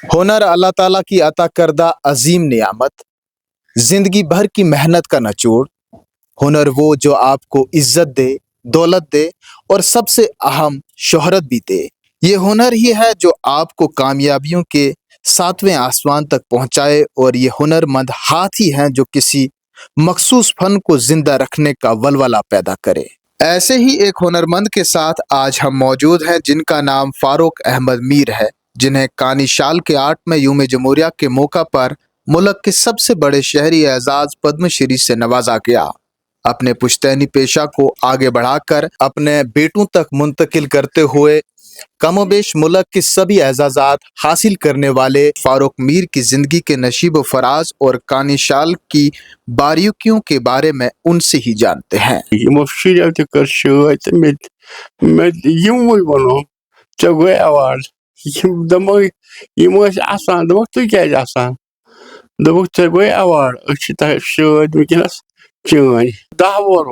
हुनर अल्लाह ताला की अता करदा अजीम नियामत, जिंदगी भर की मेहनत का निचोड़। हुनर वो जो आपको इज्जत दे, दौलत दे और सबसे अहम शोहरत भी दे। ये हुनर ही है जो आपको कामयाबियों के सातवें आसमान तक पहुंचाए, और ये हुनरमंद हाथ ही हैं जो किसी मखसूस फन को जिंदा रखने का वलवला पैदा करे। ऐसे ही एक हुनरमंद के साथ आज हम मौजूद हैं जिनका नाम फारूक अहमद मीर है, जिन्हें कानी शाल के 8वें यूम जमहूरिया के मौका पर मुल्क के सबसे बड़े शहरी एजाज पद्मश्री से नवाजा गया। अपने पुश्तैनी पेशा को आगे बढ़ाकर अपने बेटों तक मुंतकिल करते हुए कमोबेश मुल्क के सभी एजाजात हासिल करने वाले फारूक मीर की जिंदगी के नशीब फराज और कानी शाल की बारीकियों के बारे में उनसे ही जानते हैं। अवार्ड दोपक चे गई अवार्ड वनस चैन 10 वोर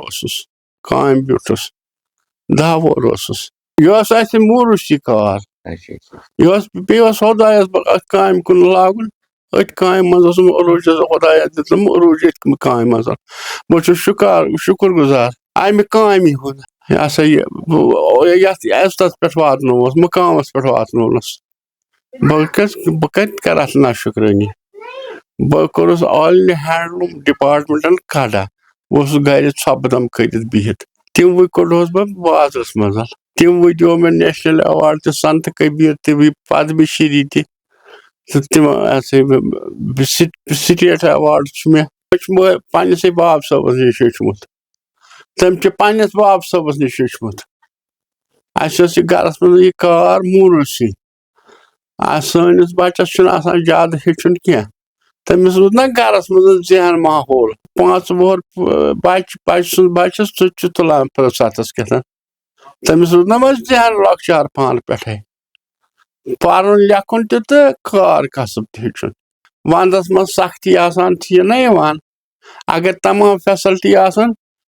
काम ब्यूटस 10 वोर यह मूरुष यह कार यह खुदायस काम कुन लागुन अथ काम मज अरूज खुदाया दितम अरूज काम मज बहुत शुक्र गुजार अमि काम हुन इज्जत पे वातनोस मुकामस पे वातनोस बह कर अथ ना शुक्रानी बह कोरस ऑल इंडिया हैंडलूम डिपार्टमेंटन खड़ा बह गर सपदम खत बिहित तम कोड़स बह बाजरस मज तम दियो मे नेशनल अवार्ड संत कबीर तम पद्मश्री तम स्टेट अवार्ड मे पन्नस बाब सबस नश हेचमुत तम पन्नस बाब सबस नश हेचमुत अस गरस मज कार मूरुस सानिस बचस ज्यादा हेचुन क्या तमिस रूद ना गरस मज जहन माहौल 5 वोहर बचस तुलान सतस कथन तमिस रूद ना मज जहन लॉकचार पान पे पर्न लेखुन तो कार कसब हेचुन वंदस मज सख्ती ना अगर तमाम फैसिलिटी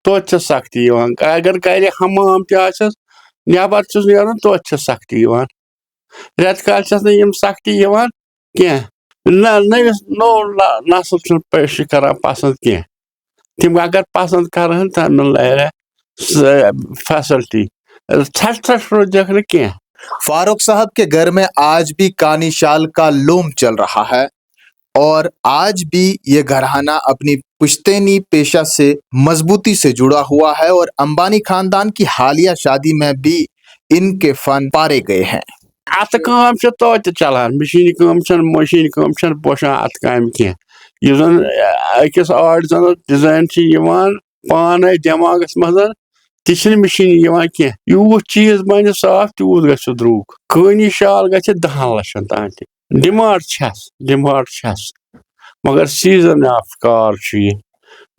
तो सख्ती अगर गर हमाम तस नबर नुन तो सख्ती रेत काल सख्ती कह नविस नो नसल पेश कर पसंद कह तम अगर पसंद कर तम लगे फैसिलिटी थट रोजक न कह। फारूक साहब के घर में आज भी कानी शाल का लूम चल रहा है, और आज भी ये घराना अपनी पुश्तैनी पेशा से मजबूती से जुड़ा हुआ है, और अंबानी खानदान की हालिया शादी में भी इनके फन पारे गए हैं। अत काम तो चलान मशीन पोषान अत काम कह अकिस आर्ट डिजाइन पान दिमागस मज ती मशीन कह यूत चीज बन साफ तूत ग द्रूग कानी शाल ग 10 लक्षन तान डिमांड मगर सीजन ऑफ कार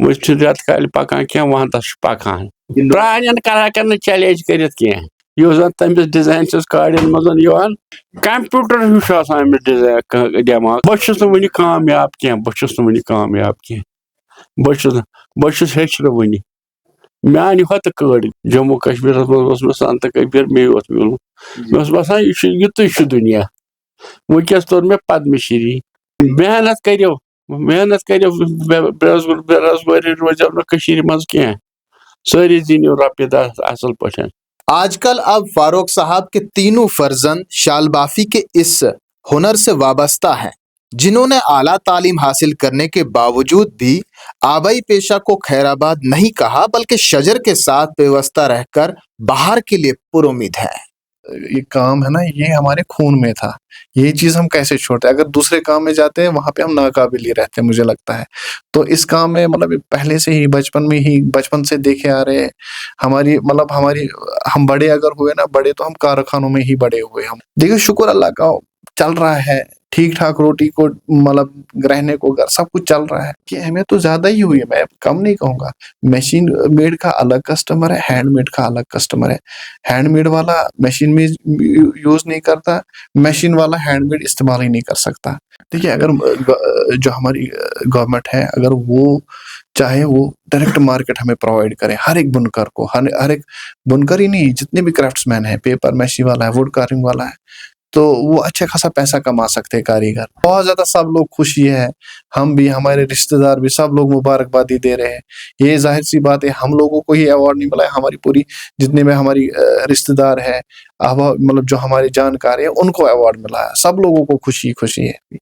रेत काल पकान क्या वंदस पकान प्रान कर चैलेंज कर तमिस डिजाइन गाड़ियन मज कंप्यूटर हिश डिजाइन दिमाग बहुत वन कामयाब कह बहुत हेचन वन मान हत कड़ जम्मू कश्मीर मज संत कबीर मे मिलून मे बसान यह दुनिया वनकस तोर मे पद्मश्री मेहनत करो बेरोजगारी रोज मज कह सारी जीनो रपे 10 असल पे। आजकल अब फारूक साहब के तीनों फर्जंद शालबाफी के इस हुनर से वाबस्ता हैं, जिन्होंने आला तालीम हासिल करने के बावजूद भी आबाई पेशा को खैराबाद नहीं कहा, बल्कि शजर के साथ पेवस्ता रहकर बाहर के लिए पुरुमीद है। ये काम है ना, ये हमारे खून में था, ये चीज हम कैसे छोड़ते। अगर दूसरे काम में जाते हैं वहां पे हम नाकाबिल ही रहते हैं, मुझे लगता है। तो इस काम में मतलब पहले से ही बचपन से देखे आ रहे हैं। हमारी हम बड़े अगर हुए ना, बड़े तो हम कारखानों में ही बड़े हुए। हम देखिए शुक्र अल्लाह का चल रहा है, ठीक ठाक रोटी को मतलब रहने को सब कुछ चल रहा है। कि हमें तो ज्यादा ही हुई है, मैं कम नहीं कहूंगा। मशीन मेड का अलग कस्टमर है, हैंडमेड का अलग कस्टमर है। हैंडमेड वाला मशीन में यूज नहीं करता, मशीन वाला हैंडमेड इस्तेमाल ही नहीं कर सकता। देखिए अगर जो हमारी गवर्नमेंट है, अगर वो चाहे वो डायरेक्ट मार्केट हमें प्रोवाइड करे हर एक बुनकर को, हर एक बुनकर ही नहीं, जितने भी क्राफ्ट्समैन है, पेपर मैशी वाला है, वुड कार्विंग वाला है, تو وہ اچھا خاصا پیسہ کما سکتے ہیں کاریگر. بہت زیادہ سب لوگ خوشی ہے, ہم بھی, ہمارے رشتہ دار بھی, سب لوگ مبارکبادی دے رہے ہیں. یہ ظاہر سی بات ہے, ہم لوگوں کو ہی ایوارڈ نہیں ملا ہے, ہماری پوری جتنے میں ہماری رشتہ دار ہے, مطلب جو ہمارے جانکار ہیں, ان کو ایوارڈ ملا ہے. سب لوگوں کو خوشی خوشی ہے.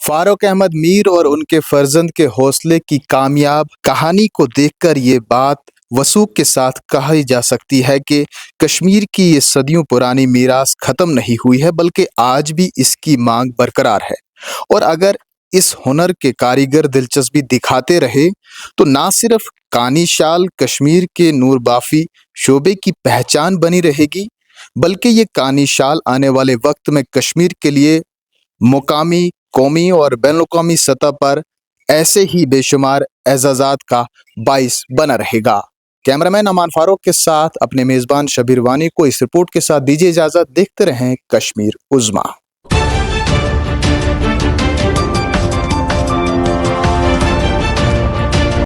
فاروق احمد میر اور ان کے فرزند کے حوصلے کی کامیاب کہانی کو دیکھ کر یہ بات وثوق کے ساتھ کہی جا سکتی ہے کہ کشمیر کی یہ صدیوں پرانی میراث ختم نہیں ہوئی ہے, بلکہ آج بھی اس کی مانگ برقرار ہے. اور اگر اس ہنر کے کاریگر دلچسپی دکھاتے رہے تو نہ صرف کانی شال کشمیر کے نور بافی شعبے کی پہچان بنی رہے گی, بلکہ یہ کانی شال آنے والے وقت میں کشمیر کے لیے مقامی, قومی اور بین الاقوامی سطح پر ایسے ہی بے شمار اعزازات کا باعث بنا رہے گا. کیمرامین امان فاروق کے ساتھ اپنے میزبان شبیر وانی کو اس رپورٹ کے ساتھ دیجیے اجازت. دیکھتے رہیں کشمیر عظمیٰ.